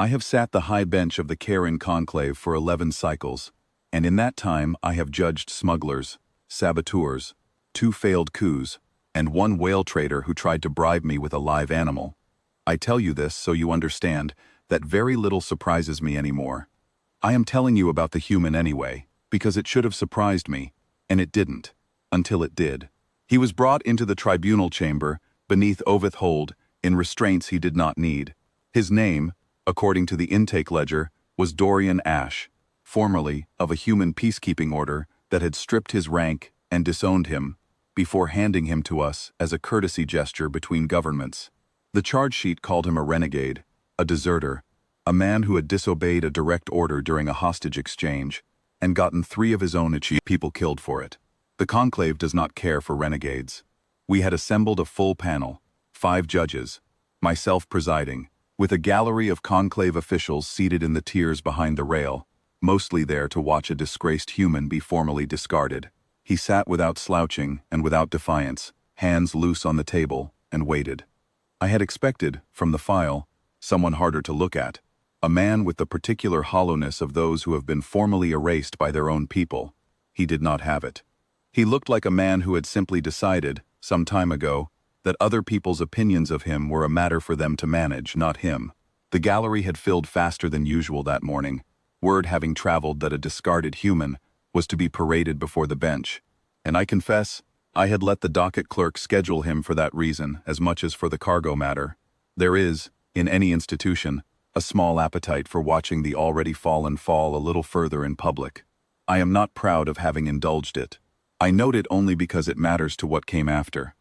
I have sat the high bench of the Karen conclave for 11 cycles, and in that time I have judged smugglers, saboteurs, 2 failed coups, and 1 whale trader who tried to bribe me with a live animal. I tell you this so you understand that very little surprises me anymore. I am telling you about the human anyway, because it should have surprised me, and it didn't, until it did. He was brought into the tribunal chamber, beneath oath hold, in restraints he did not need. His name, according to the intake ledger, was Dorian Ashe, formerly of a human peacekeeping order that had stripped his rank and disowned him, before handing him to us as a courtesy gesture between governments. The charge sheet called him a renegade, a deserter, a man who had disobeyed a direct order during a hostage exchange, and gotten 3 of his own people killed for it. The conclave does not care for renegades. We had assembled a full panel, 5 judges, myself presiding, with a gallery of conclave officials seated in the tiers behind the rail, mostly there to watch a disgraced human be formally discarded. He sat without slouching and without defiance, hands loose on the table, and waited. I had expected, from the file, someone harder to look at, a man with the particular hollowness of those who have been formally erased by their own people. He did not have it. He looked like a man who had simply decided, some time ago, that other people's opinions of him were a matter for them to manage, not him. The gallery had filled faster than usual that morning, word having traveled that a discarded human was to be paraded before the bench, and I confess, I had let the docket clerk schedule him for that reason as much as for the cargo matter. There is, in any institution, a small appetite for watching the already fallen fall a little further in public. I am not proud of having indulged it. I note it only because it matters to what came after.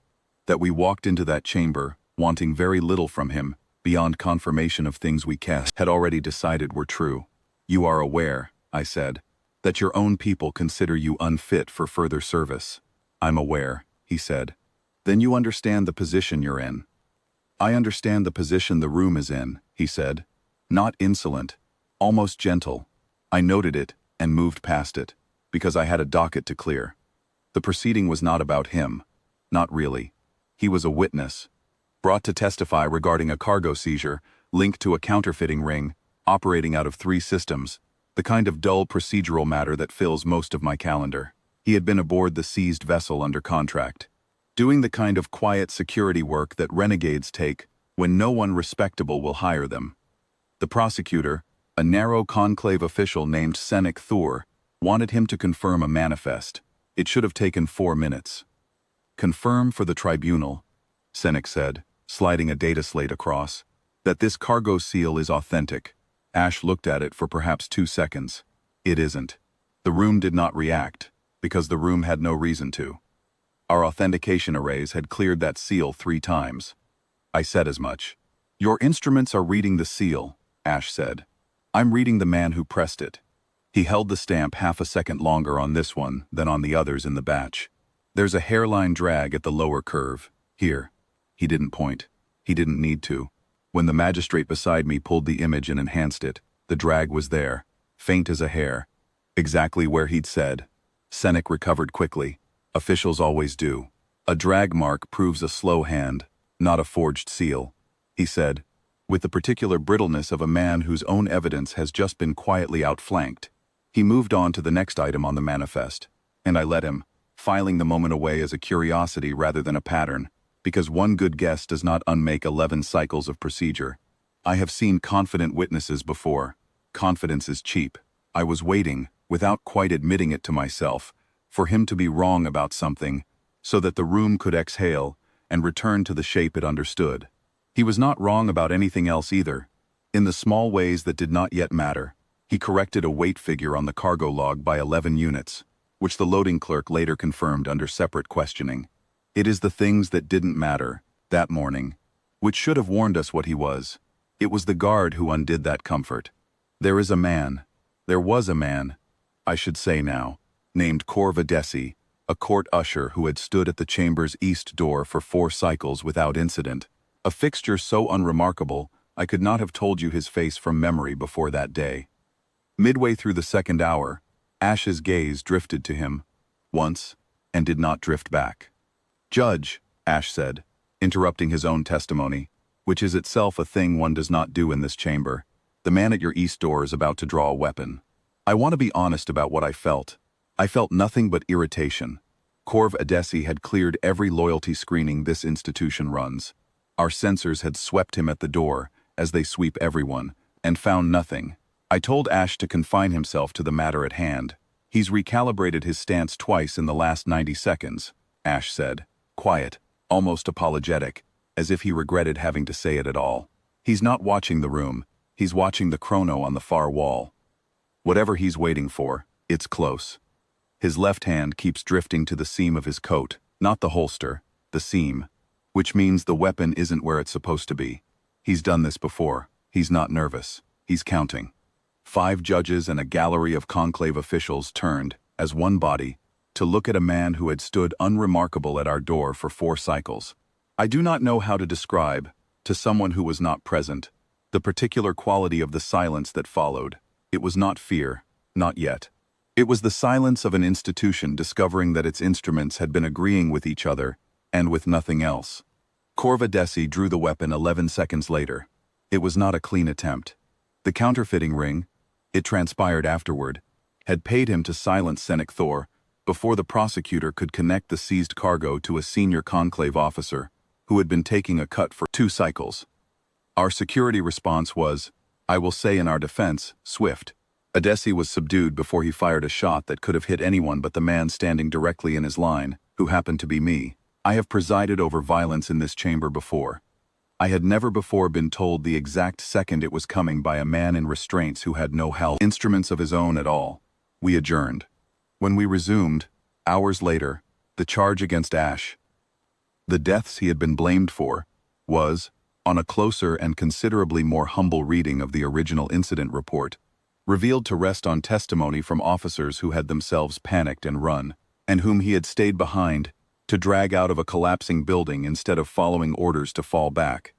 That we walked into that chamber, wanting very little from him, beyond confirmation of things we had already decided were true. You are aware, I said, that your own people consider you unfit for further service. I'm aware, he said. Then you understand the position you're in. I understand the position the room is in, he said. Not insolent, almost gentle. I noted it and moved past it, because I had a docket to clear. The proceeding was not about him. Not really. He was a witness, brought to testify regarding a cargo seizure linked to a counterfeiting ring, operating out of 3 systems, the kind of dull procedural matter that fills most of my calendar. He had been aboard the seized vessel under contract, doing the kind of quiet security work that renegades take when no one respectable will hire them. The prosecutor, a narrow conclave official named Senek Thur, wanted him to confirm a manifest. It should have taken 4 minutes. Confirm for the tribunal, Senek said, sliding a data slate across, that this cargo seal is authentic. Ashe looked at it for perhaps 2 seconds. It isn't. The room did not react, because the room had no reason to. Our authentication arrays had cleared that seal 3 times. I said as much. Your instruments are reading the seal, Ashe said. I'm reading the man who pressed it. He held the stamp half a second longer on this one than on the others in the batch. There's a hairline drag at the lower curve. Here. He didn't point. He didn't need to. When the magistrate beside me pulled the image and enhanced it, the drag was there, faint as a hair. Exactly where he'd said. Senek recovered quickly. Officials always do. A drag mark proves a slow hand, not a forged seal, he said, with the particular brittleness of a man whose own evidence has just been quietly outflanked. He moved on to the next item on the manifest, and I let him, filing the moment away as a curiosity rather than a pattern, because one good guess does not unmake 11 cycles of procedure. I have seen confident witnesses before. Confidence is cheap. I was waiting, without quite admitting it to myself, for him to be wrong about something, so that the room could exhale and return to the shape it understood. He was not wrong about anything else either. In the small ways that did not yet matter, he corrected a weight figure on the cargo log by 11 units, which the loading clerk later confirmed under separate questioning. It is the things that didn't matter, that morning, which should have warned us what he was. It was the guard who undid that comfort. There was a man, I should say now, named Corvidesi, a court usher who had stood at the chamber's east door for 4 cycles without incident, a fixture so unremarkable I could not have told you his face from memory before that day. Midway through the 2nd hour, Ashe's gaze drifted to him, once, and did not drift back. Judge, Ashe said, interrupting his own testimony, which is itself a thing one does not do in this chamber, The man at your east door is about to draw a weapon. I want to be honest about what I felt. I felt nothing but irritation. Corv Adesi had cleared every loyalty screening this institution runs. Our censors had swept him at the door, as they sweep everyone, and found nothing. I told Ash to confine himself to the matter at hand. He's recalibrated his stance twice in the last 90 seconds, Ash said. Quiet, almost apologetic, as if he regretted having to say it at all. He's not watching the room. He's watching the chrono on the far wall. Whatever he's waiting for, it's close. His left hand keeps drifting to the seam of his coat, not the holster, the seam, which means the weapon isn't where it's supposed to be. He's done this before. He's not nervous. He's counting. 5 judges and a gallery of conclave officials turned, as one body, to look at a man who had stood unremarkable at our door for 4 cycles. I do not know how to describe, to someone who was not present, the particular quality of the silence that followed. It was not fear, not yet. It was the silence of an institution discovering that its instruments had been agreeing with each other, and with nothing else. Corv Adesi drew the weapon 11 seconds later. It was not a clean attempt. The counterfeiting ring, it transpired afterward, had paid him to silence Senek Thor before the prosecutor could connect the seized cargo to a senior conclave officer who had been taking a cut for 2 cycles. Our security response was, I will say in our defense, swift. Adesi was subdued before he fired a shot that could have hit anyone but the man standing directly in his line, who happened to be me. I have presided over violence in this chamber before. I had never before been told the exact second it was coming by a man in restraints who had no health instruments of his own at all. We adjourned. When we resumed, hours later, the charge against Ash, the deaths he had been blamed for, was, on a closer and considerably more humble reading of the original incident report, revealed to rest on testimony from officers who had themselves panicked and run, and whom he had stayed behind to drag out of a collapsing building instead of following orders to fall back.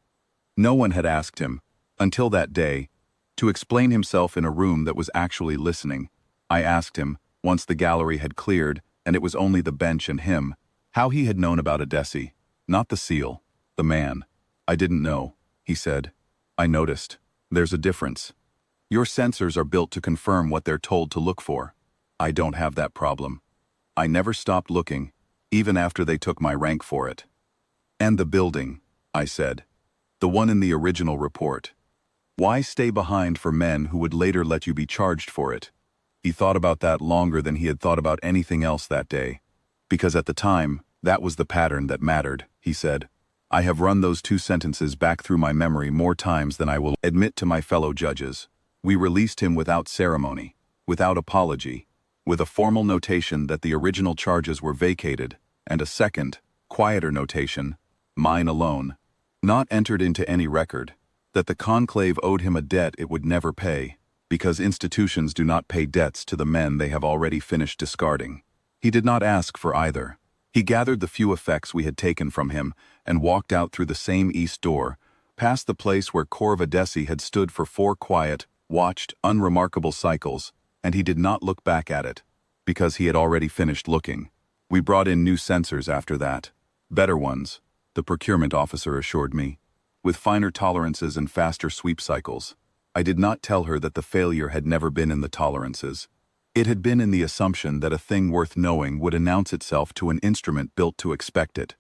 No one had asked him, until that day, to explain himself in a room that was actually listening. I asked him, once the gallery had cleared and it was only the bench and him, how he had known about Adesi, not the seal, the man. I didn't know, he said. I noticed. There's a difference. Your sensors are built to confirm what they're told to look for. I don't have that problem. I never stopped looking, even after they took my rank for it. And the building, I said. The one in the original report. Why stay behind for men who would later let you be charged for it? He thought about that longer than he had thought about anything else that day. Because at the time, that was the pattern that mattered, he said. I have run those 2 sentences back through my memory more times than I will admit to my fellow judges. We released him without ceremony, without apology, with a formal notation that the original charges were vacated, and a second, quieter notation, mine alone, not entered into any record, that the conclave owed him a debt it would never pay, because institutions do not pay debts to the men they have already finished discarding. He did not ask for either. He gathered the few effects we had taken from him and walked out through the same east door, past the place where Corv Adesi had stood for 4 quiet, watched, unremarkable cycles, and he did not look back at it, because he had already finished looking. We brought in new sensors after that. Better ones, the procurement officer assured me, with finer tolerances and faster sweep cycles. I did not tell her that the failure had never been in the tolerances. It had been in the assumption that a thing worth knowing would announce itself to an instrument built to expect it.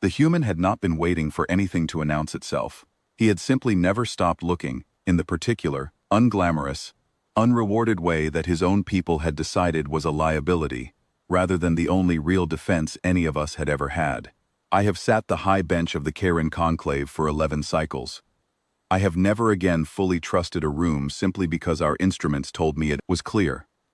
The human had not been waiting for anything to announce itself. He had simply never stopped looking, in the particular, unglamorous, unrewarded way that his own people had decided was a liability, rather than the only real defense any of us had ever had. I have sat the high bench of the Karen conclave for 11 cycles. I have never again fully trusted a room simply because our instruments told me it was clear.